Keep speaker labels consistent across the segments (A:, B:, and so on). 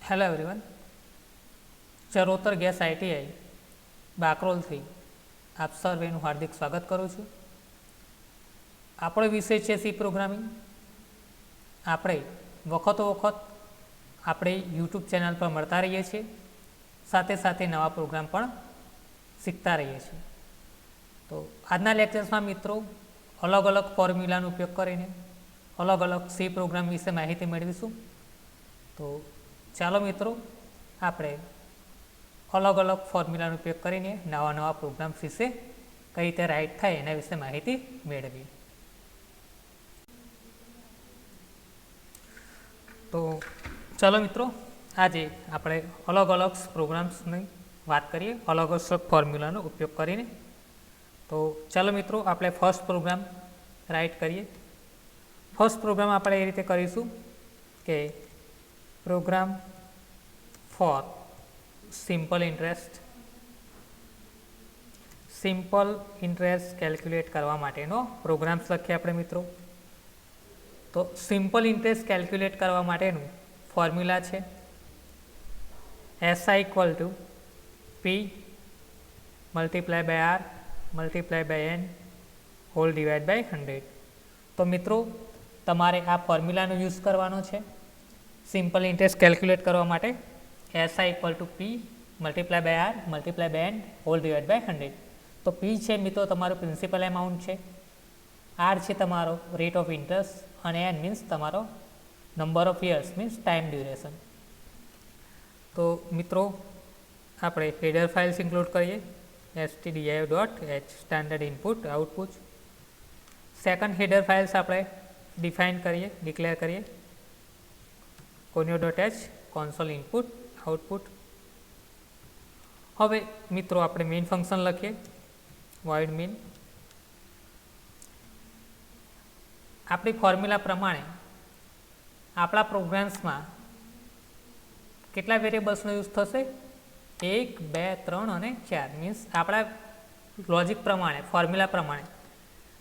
A: Hello everyone, Charotar gas ITI બાકરોલથી આપ સર્વેનું હાર્દિક સ્વાગત કરું છું. આપણો વિષય છે સી પ્રોગ્રામિંગ. આપણે વખતો વખત આપણે યુટ્યુબ ચેનલ પર મળતા રહીએ છીએ, સાથે સાથે નવા પ્રોગ્રામ પણ શીખતા રહીએ છીએ. તો આજના લેક્ચર્સમાં મિત્રો અલગ અલગ ફોર્મ્યુલાનો ઉપયોગ કરીને અલગ અલગ સી પ્રોગ્રામ વિશે માહિતી મેળવીશું. તો ચાલો મિત્રો, આપણે અલગ અલગ ફોર્મ્યુલાનો ઉપયોગ કરીને નવા નવા પ્રોગ્રામ્સ વિશે કઈ રીતે રાઇટ થાય એના વિશે માહિતી મેળવીએ. તો ચાલો મિત્રો, આજે આપણે અલગ અલગ પ્રોગ્રામ્સની વાત કરીએ, અલગ અલગ ફોર્મ્યુલાનો ઉપયોગ કરીને. તો ચાલો મિત્રો, આપણે ફર્સ્ટ પ્રોગ્રામ રાઇટ કરીએ. ફર્સ્ટ પ્રોગ્રામ આપણે એ રીતે કરીશું કે program for simple interest calculate કરવા માટેનો પ્રોગ્રામ્સ લખીએ આપણે મિત્રો. તો સિમ્પલ ઇન્ટરેસ્ટ કેલ્ક્યુલેટ કરવા માટેનું ફોર્મ્યુલા છે SI equal to P multiply by R multiply by N whole divide by 100. તો મિત્રો, તમારે આ ફોર્મ્યુલાનો યુઝ કરવાનો છે સિમ્પલ ઇન્ટરેસ્ટ કેલ્ક્યુલેટ કરવા માટે. SI equal to P multiply by R multiply by N whole divide by 100. તો P છે મિત્રો તમારો પ્રિન્સિપલ એમાઉન્ટ છે, R છે તમારો રેટ ઓફ ઇન્ટરેસ્ટ અને N મીન્સ તમારો number of years means time duration. તો મિત્રો, આપણે હેડર ફાઇલ્સ ઇન્ક્લુડ કરીએ stdio.h standard input output. Second header files આપણે ડિફાઇન કરીએ, ડિક્લેર કરીએ conio.h console ઇનપુટ આઉટપુટ. હવે મિત્રો, આપણે મેઇન ફંક્શન લખીએ void main. આપણી ફોર્મ્યુલા પ્રમાણે આપણા પ્રોગ્રામ્સમાં કેટલા વેરિયેબલ્સનો યુઝ થશે? 1, 2, 3 અને 4. મીન્સ આપણા લોજિક પ્રમાણે, ફોર્મ્યુલા પ્રમાણે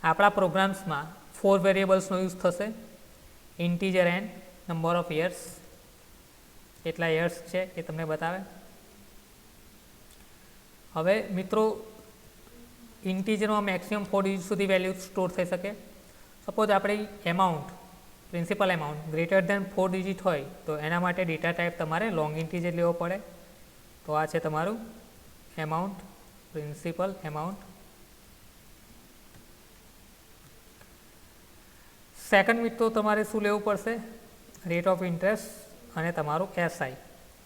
A: આપણા પ્રોગ્રામ્સમાં 4 વેરિયેબલ્સનો યુઝ થશે. Integer n, number of years, કેટલા યર્સ છે એ તમને બતાવે. હવે મિત્રો, ઇન્ટીજરમાં મેક્સિમમ 4 ડિજિટ સુધી વેલ્યુ સ્ટોર થઈ શકે. સપોઝ આપણી amount, principal amount greater than 4 digit હોય તો એના માટે ડેટા ટાઈપ તમારે લોંગ ઇન્ટીજર લેવો પડે. તો આ છે તમારું એમાઉન્ટ, પ્રિન્સિપલ એમાઉન્ટ. સેકન્ડ મિત્રો, તમારે શું લેવું પડશે? રેટ ઓફ ઇન્ટરેસ્ટ અને તમારું SI.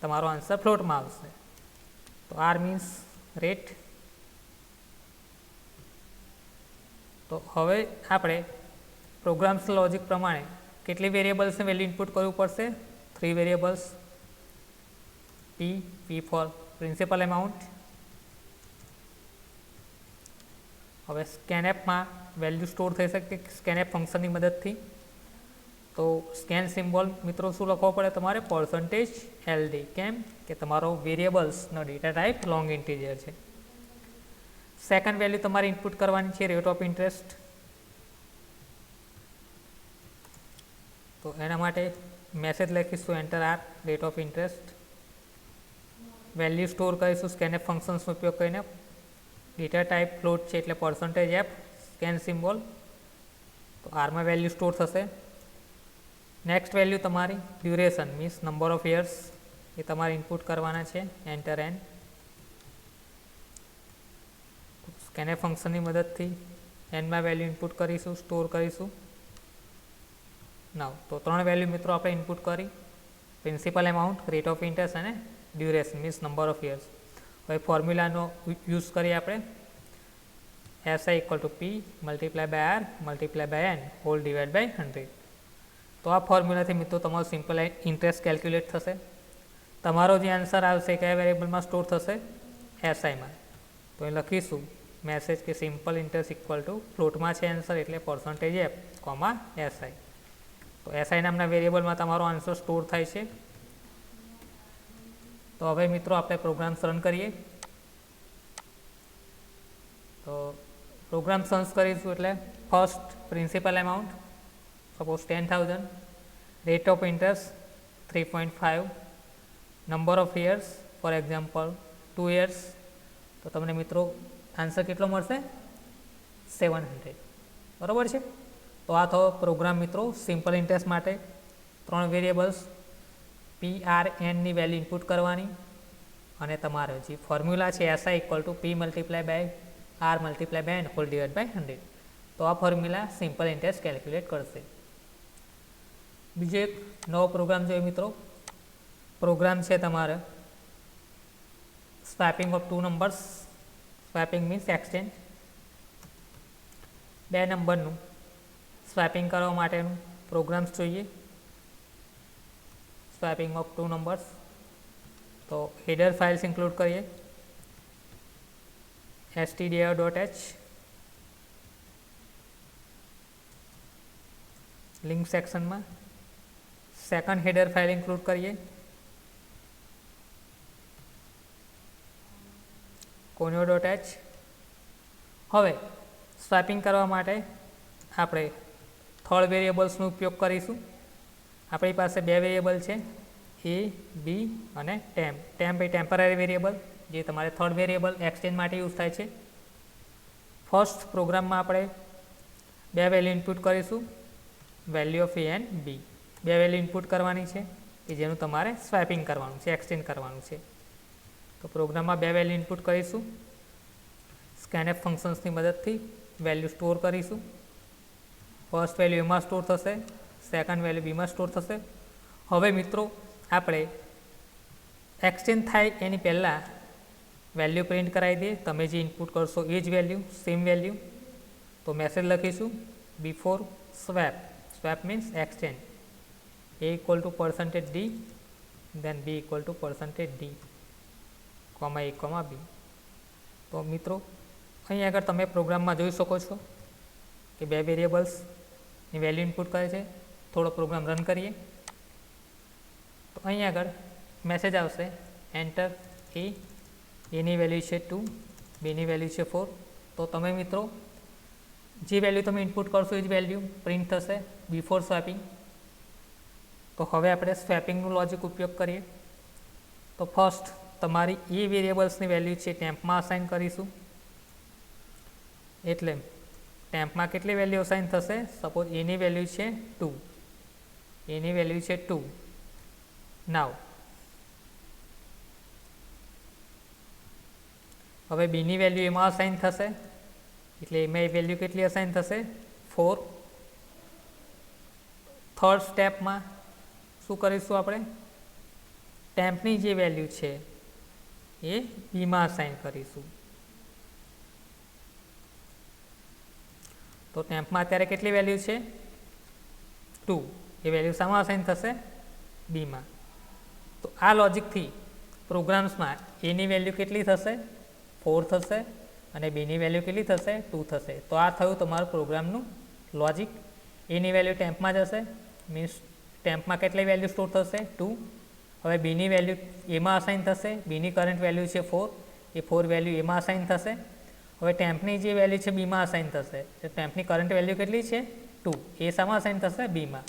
A: તમારો આન્સર ફ્લોટમાં આવશે. તો R મીન્સ રેટ. તો હવે આપણે પ્રોગ્રામ્સ લોજિક પ્રમાણે કેટલી વેરિયેબલ્સને વેલ્યુ ઇનપુટ કરવું પડશે? 3 variables. P for principal amount. હવે સ્કેનએફમાં વેલ્યુ સ્ટોર થઈ શકે સ્કેનએફ ફંક્શનની મદદથી. તો સ્કેન સિમ્બોલ મિત્રો શું લખવો પડે તમારે? %LD. કેમ કે તમારો વેરિયેબલ્સનો ડેટા ટાઈપ લોંગ ઇન્ટીજર છે. સેકન્ડ વેલ્યુ તમારે ઇનપુટ કરવાની છે રેટ ઓફ ઇન્ટરેસ્ટ. તો એના માટે મેસેજ લખીશું enter R rate of interest. Value store કરીશું સ્કેનએફ ફંક્શન્સનો ઉપયોગ કરીને. ડેટા ટાઈપ ફ્લોટ છે એટલે %F સ્કેન સિમ્બોલ. તો આરમાં વેલ્યુ સ્ટોર થશે. નેક્સ્ટ વેલ્યુ તમારી duration means number of years, એ તમારે ઇનપુટ કરવાના છે એન્ટર N. સ્કેનએફ ફંક્શનની મદદથી એનમાં વેલ્યુ ઇનપુટ કરીશું, સ્ટોર કરીશું. નાવ તો 3 વેલ્યુ મિત્રો આપણે ઇનપુટ કરી, principal amount, rate of interest અને duration means number of years. હવે ફોર્મ્યુલાનો યુઝ કરીએ આપણે. SI equal to P multiply by R multiply by N whole divide by 100. તો આ ફોર્મ્યુલાથી મિત્રો તમારો સિમ્પલ ઇન્ટરેસ્ટ કેલ્ક્યુલેટ થશે. તમારો જે આન્સર આવશે કયા વેરિયેબલમાં સ્ટોર થશે? SIમાં. તો એ લખીશું મેસેજ કે સિમ્પલ ઇન્ટરેસ્ટ ઇક્વલ ટુ ફ્લોટમાં છે આન્સર એટલે %F, SI. તો SI નામના વેરિયેબલમાં તમારો આન્સર સ્ટોર થાય છે. તો હવે મિત્રો આપણે પ્રોગ્રામ્સ રન કરીએ. તો પ્રોગ્રામ્સ રન કરીશું એટલે first principal amount suppose 10,000, rate of interest 3.5, number of years, for example 2 years, તો તમને મિત્રો આન્સર કેટલો મળશે? 700. બરાબર છે. તો આ થયો પ્રોગ્રામ મિત્રો સિમ્પલ ઇન્ટરેસ્ટ માટે. 3 વેરિયેબલ્સ PRNની વેલ્યુ ઇનપુટ કરવાની અને તમારે જે ફોર્મ્યુલા છે SI equal to P multiply by R multiply by N whole divide by 100. તો આ ફોર્મ્યુલા સિમ્પલ ઇન્ટરેસ્ટ કેલ્ક્યુલેટ કરશે. બીજો એક નવો પ્રોગ્રામ જોઈએ મિત્રો. પ્રોગ્રામ છે તમારે swapping of 2 numbers. Swapping means exchange. 2 નંબરનું સ્વેપિંગ કરવા માટેનું પ્રોગ્રામ્સ જોઈએ. Swapping of 2 numbers. તો હેડર ફાઇલ્સ ઇન્ક્લુડ કરીએ stdio.h, લિંક સેક્શનમાં સેકન્ડ હેડર ફાઇલ ઇન્ક્લુડ કરીએ conio.h. હવે સ્વેપિંગ કરવા માટે આપણે થર્ડ વેરિયેબલ્સનો ઉપયોગ કરીશું. આપણી પાસે 2 વેરિયેબલ છે a, b અને ટેમ્પ. ટેમ્પ એ ટેમ્પરરી વેરિયેબલ જે તમારે થર્ડ વેરિયેબલ એક્સચેન્જ માટે યુઝ થાય છે. ફર્સ્ટ પ્રોગ્રામમાં આપણે 2 વેલ્યુ ઇનપુટ કરીશું, value of a and b. 2 value input કરવાની છે કે જેનું તમારે સ્વેપિંગ કરવાનું છે, એક્સચેન્જ કરવાનું છે. તો પ્રોગ્રામમાં 2 વેલ્યુ ઇનપુટ કરીશું. સ્કેનએફ ફંક્શન્સની મદદથી વેલ્યુ સ્ટોર કરીશું. ફર્સ્ટ વેલ્યુ એમાં સ્ટોર થશે, સેકન્ડ વેલ્યુ બીમાં સ્ટોર થશે. હવે મિત્રો આપણે એક્સચેન્જ થાય એની પહેલાં વેલ્યુ પ્રિન્ટ કરાવી દઈએ. તમે જે ઇનપુટ કરશો એ જ વેલ્યુ, સેમ વેલ્યુ. તો મેસેજ લખીશું before swap. Swap means exchange. a equal to %d, then b equal to %d, comma a comma b. તો મિત્રો અહીં આગળ તમે પ્રોગ્રામમાં જોઈ શકો છો કે 2 વેરિયેબલ્સની વેલ્યુ ઇનપુટ કરે છે. થોડો પ્રોગ્રામ રન કરીએ તો અહીં આગળ મેસેજ આવશે એન્ટર a. એની વેલ્યુ છે 2, બીની વેલ્યુ છે 4. તો તમે મિત્રો જે વેલ્યુ તમે ઇનપુટ કરશો એ જ વેલ્યુ પ્રિન્ટ થશે બિફોર સ્વેપિંગ. તો હવે આપણે સ્વેપિંગનું લોજિક ઉપયોગ કરીએ. તો ફર્સ્ટ તમારી એ વેરિયેબલ્સની વેલ્યુ છે ટેમ્પમાં અસાઇન કરીશું. એટલે ટેમ્પમાં કેટલી વેલ્યુ અસાઇન થશે? સપોઝ એની વેલ્યુ છે 2, એની વેલ્યુ છે 2. નાવ હવે બીની વેલ્યુ એમાં અસાઇન થશે, એટલે એમાં એ વેલ્યુ કેટલી અસાઇન થશે? 4. થર્ડ સ્ટેપમાં શું કરીશું આપણે? ટેમ્પની જે વેલ્યુ છે એ બીમાં અસાઇન કરીશું. તો ટેમ્પમાં અત્યારે કેટલી વેલ્યુ છે? 2. એ વેલ્યુ શામાં અસાઇન થશે? બીમાં. તો આ લોજિકથી પ્રોગ્રામ્સમાં એની વેલ્યુ કેટલી થશે? 4 થશે અને બીની વેલ્યુ કેટલી થશે? 2 થશે. તો આ થયું તમારું પ્રોગ્રામનું લોજિક. એની વેલ્યુ ટેમ્પમાં જશે, મીન્સ ટેમ્પમાં કેટલી વેલ્યુ સ્ટોર થશે? 2. હવે બીની વેલ્યુ એમાં અસાઇન થશે, બીની કરંટ વેલ્યુ છે 4, એ 4 વેલ્યુ એમાં અસાઇન થશે. હવે ટેમ્પની જે વેલ્યુ છે બીમાં અસાઇન થશે, તો ટેમ્પની કરંટ વેલ્યુ કેટલી છે? 2, એ શામાં અસાઇન થશે? બીમાં.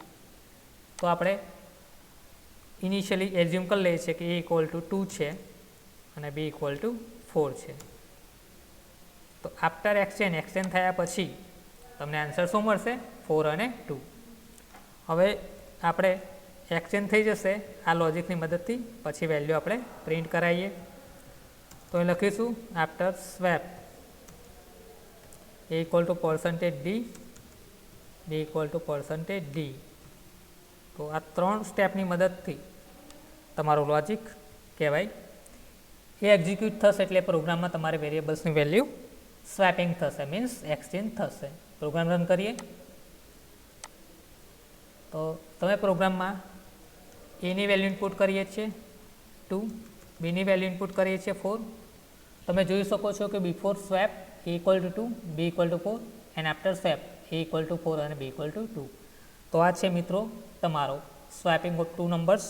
A: તો આપણે ઇનિશિયલી એઝ્યુમ કરી લઈએ છીએ કે a ઇક્વલ ટુ 2 છે અને b ઇક્વલ ટુ 4 છે. તો આફ્ટર એક્સચેન્જ થયા પછી તમને આન્સર શું મળશે? 4 અને 2. હવે આપણે એક્સચેન્જ થઈ જશે આ લોજિકની મદદથી, પછી વેલ્યુ આપણે પ્રિન્ટ કરાવીએ. તો એ લખીશું after swap a equal to %d, b equal to %d. તો આ 3 સ્ટેપની મદદથી તમારું લોજિક કહેવાય એ એક્ઝિક્યુટ થશે. એટલે પ્રોગ્રામમાં તમારે વેરિયેબલ્સની વેલ્યુ સ્વેપિંગ થશે, મીન્સ એક્સચેન્જ થશે. પ્રોગ્રામ રન કરીએ તો તમે પ્રોગ્રામમાં એની વેલ્યુ ઇનપુટ કરીએ છીએ 2, બીની વેલ્યુ ઇનપુટ કરીએ છીએ 4. તમે જોઈ શકો છો કે before swap a equal two 2, b equal two 4 and after swap a equal two 4 અને b ઇક્વલ ટુ 2. તો આ છે મિત્રો તમારો swapping of 2 numbers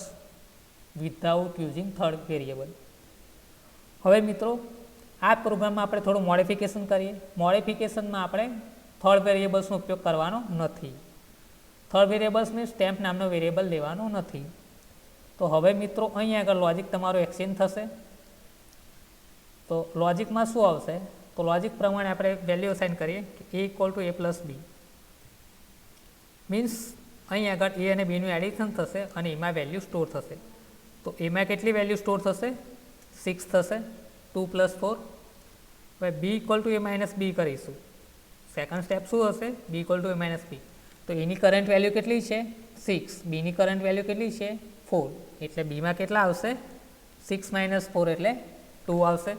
A: without using third variable. હવે મિત્રો આ પ્રોગ્રામમાં આપણે થોડું મોડિફિકેશન કરીએ. મોડિફિકેશનમાં આપણે થર્ડ વેરિયેબલ્સનો ઉપયોગ કરવાનો નથી. થર્ડ વેરિયેબલ્સ મીન્સ ટેમ્પ નામનો વેરિયેબલ લેવાનો નથી. તો હવે મિત્રો અહીં આગળ લોજિક તમારું એક્સચેન્જ થશે. તો લોજિકમાં શું આવશે? તો લોજિક પ્રમાણે આપણે વેલ્યુ અસાઇન કરીએ કે a equal to a plus B, means અહીં આગળ એ અને બીનું એડિશન થશે અને એમાં વેલ્યુ સ્ટોર થશે. તો એમાં કેટલી વેલ્યુ સ્ટોર થશે? 6 થશે. 2 પ્લસ 4. હવે બી ઇક્વલ ટુ એ માઇનસ બી કરીશું. સેકન્ડ સ્ટેપ શું હશે? બી equal to A minus B. તો એની કરંટ વેલ્યુ કેટલી છે? 6. બીની કરંટ વેલ્યુ કેટલી છે? 4. એટલે બીમાં કેટલા આવશે? 6 માઇનસ 4 એટલે 2 આવશે.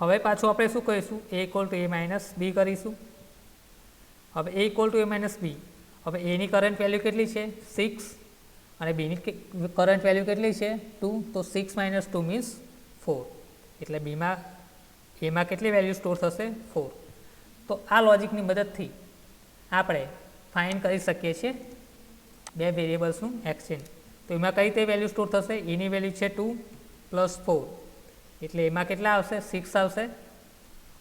A: હવે પાછું આપણે શું કહીશું? એ ઇક્વલ ટુ એ માઇનસ બી કરીશું. હવે એ ઇક્વલ ટુ એ માઇનસ બી. હવે એની કરંટ વેલ્યુ કેટલી છે? 6 અને બીની કરંટ વેલ્યુ કેટલી છે? 2. તો 6 માઇનસ 2 મીન્સ 4. એટલે બીમાં એમાં કેટલી વેલ્યુ સ્ટોર થશે? 4. તો આ લોજિકની મદદથી આપણે ફાઇન્ડ કરી શકીએ છીએ બે વેરિયેબલ્સનું એક્સચેન્જ. તો એમાં કઈ રીતે વેલ્યુ સ્ટોર થશે? એની વેલ્યુ છે 2 પ્લસ 4 એટલે એમાં કેટલા આવશે? 6 આવશે.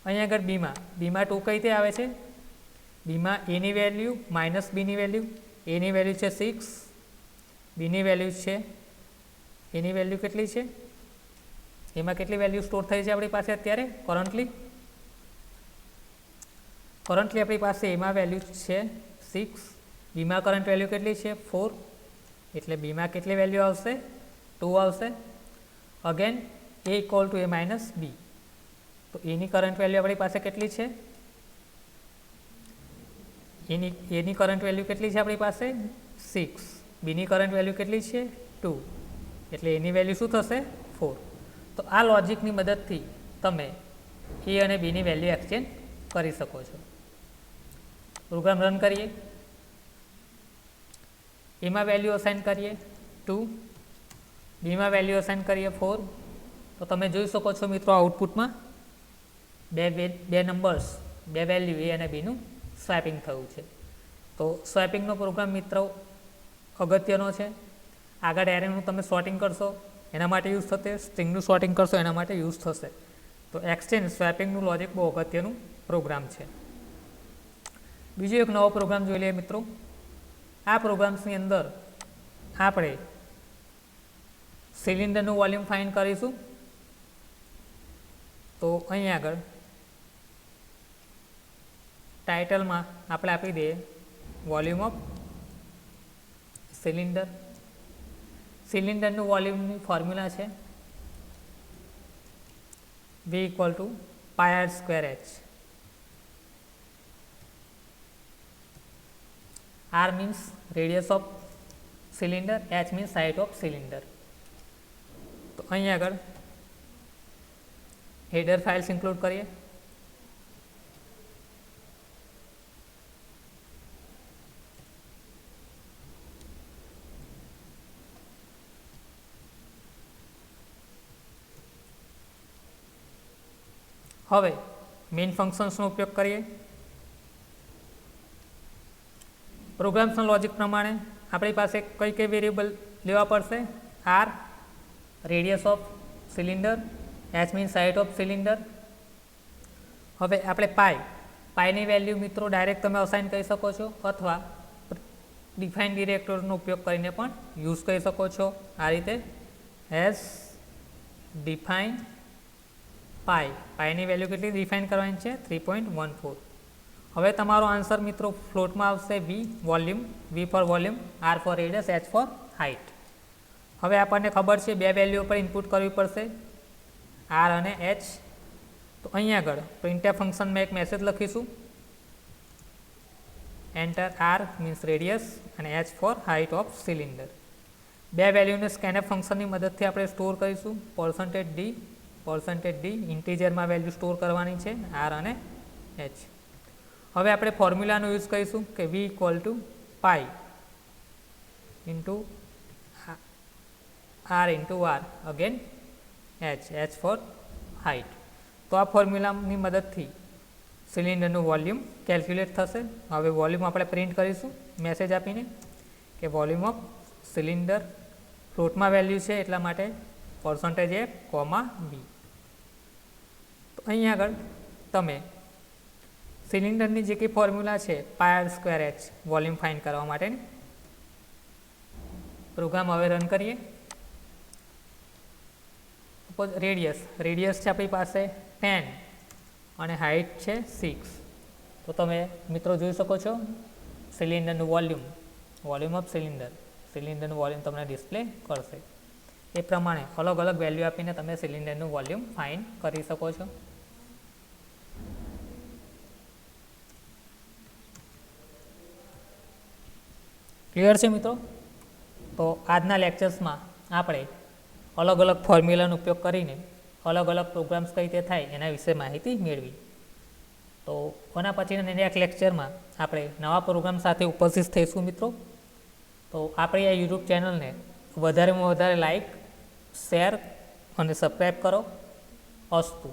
A: અહીં આગળ બીમાં 2 કઈ રીતે આવે છે? બીમાં એની વેલ્યુ માઇનસ બીની વેલ્યુ. એની વેલ્યુ છે 6, બીની વેલ્યુ છે, એની વેલ્યુ કેટલી છે? એમાં કેટલી વેલ્યુ સ્ટોર થઈ છે આપણી પાસે અત્યારે કરન્ટલી આપણી પાસે એમાં વેલ્યુ છે 6, બીમાં કરંટ વેલ્યુ કેટલી છે? 4. એટલે બીમાં કેટલી વેલ્યુ આવશે? 2 આવશે. Again A equal to A minus B. તો એની કરંટ વેલ્યુ આપણી પાસે કેટલી છે? એની કરંટ વેલ્યુ કેટલી છે આપણી પાસે? 6. બીની કરંટ વેલ્યુ કેટલી છે? 2. એટલે એની વેલ્યુ શું થશે? 4. તો આ લોજિકની મદદથી તમે એ અને બીની વેલ્યુ એક્સચેન્જ કરી શકો છો. પ્રોગ્રામ રન કરીએ. એમાં વેલ્યુ અસાઇન કરીએ 2, બીમાં વેલ્યુ અસાઇન કરીએ 4. તો તમે જોઈ શકો છો મિત્રો આઉટપુટમાં બે નંબર્સ, બે વેલ્યુ એ અને બીનું સ્વેપિંગ થયું છે. તો સ્વેપિંગનો પ્રોગ્રામ મિત્રો અગત્યનો છે. આગળ એરેનું તમે સોર્ટિંગ કરશો એના માટે યુઝ થશે, સ્ટ્રિંગનું સોર્ટિંગ કરશો એના માટે યુઝ થશે. તો એક્સચેન્જ સ્વેપિંગનું લોજિક બહુ અગત્યનું પ્રોગ્રામ છે. બીજો એક નવો પ્રોગ્રામ જોઈ લઈએ મિત્રો. આ પ્રોગ્રામ્સની અંદર આપણે સિલિન્ડરનું વોલ્યુમ ફાઇન્ડ કરીશું. તો અહીં આગળ ટાઇટલમાં આપણે આપી દઈએ વોલ્યુમ ઓફ સિલિન્ડર. સિલિન્ડરનું વોલ્યુમની ફોર્મ્યુલા છે V equal to pi R square H. R means radius of cylinder, H means height of cylinder. તો અહીં આગળ હેડર ફાઇલ્સ ઇન્ક્લુડ કરીએ. હવે મેઇન ફંક્શન્સનો ઉપયોગ કરીએ. પ્રોગ્રામ્સના લોજિક પ્રમાણે આપણી પાસે કઈ વેરિયેબલ લેવા પડશે? R radius of cylinder, H means height of cylinder. હવે આપણે પાયની વેલ્યુ મિત્રો ડાયરેક્ટ તમે અસાઇન કરી શકો છો અથવા ડિફાઇન ડિરેક્ટરનો ઉપયોગ કરીને પણ યુઝ કરી શકો છો. આ રીતે એઝ ડિફાઇન પાયની વેલ્યુ કેટલી ડિફાઇન કરવાની છે? 3.14. હવે તમારો આન્સર મિત્રો ફ્લોટમાં આવશે V volume, V for volume, R for radius, H for height. હવે આપણને ખબર છે બે વેલ્યુ પર ઇનપુટ કરવી પડશે, R અને H. તો અહીં આગળ પ્રિન્ટએફ ફંક્શનમાં એક મેસેજ લખીશું, એન્ટર R મીન્સ રેડિયસ અને H for height of cylinder. બે વેલ્યુને સ્કેનએફ ફંક્શનની મદદથી આપણે સ્ટોર કરીશું. %d ઇન્ટીજરમાં વેલ્યુ સ્ટોર કરવાની છે, R અને H. હવે આપણે ફોર્મ્યુલાનો યુઝ કરીશું કે V equal to pi into R into R again H for height. તો આ ફોર્મ્યુલાની મદદથી સિલિન્ડરનું વોલ્યુમ કેલ્ક્યુલેટ થશે. હવે વોલ્યુમ આપણે પ્રિન્ટ કરીશું મેસેજ આપીને કે વોલ્યુમ ઓફ સિલિન્ડર, ફ્લોટમાં વેલ્યુ છે એટલા માટે %A, B. તો અહીં આગળ તમે સિલિન્ડરની જે કંઈ ફોર્મ્યુલા છે pi R square H volume find કરવા માટેની, પ્રોગ્રામ હવે રન કરીએ. સપોઝ રેડિયસ છે આપણી પાસે 10 અને હાઇટ છે 6. તો તમે મિત્રો જોઈ શકો છો સિલિન્ડરનું વોલ્યુમ ઓફ સિલિન્ડરનું વોલ્યુમ તમને ડિસ્પ્લે કરશે. એ પ્રમાણે અલગ અલગ વેલ્યુ આપીને તમે સિલિન્ડરનું વોલ્યુમ ફાઇન્ડ કરી શકો છો. ક્લિયર છે મિત્રો? તો આજના લેક્ચર્સમાં આપણે અલગ અલગ ફોર્મ્યુલાનો ઉપયોગ કરીને અલગ અલગ પ્રોગ્રામ્સ કઈ રીતે થાય એના વિશે માહિતી મેળવી. તો આના પછીના નેક્સ્ટ લેક્ચરમાં આપણે નવા પ્રોગ્રામ સાથે ઉપસ્થિત થઈશું મિત્રો. તો આપણી આ યુટ્યુબ ચેનલને વધારેમાં વધારે લાઈક, શેર અને સબસ્ક્રાઈબ કરો. અસ્તુ.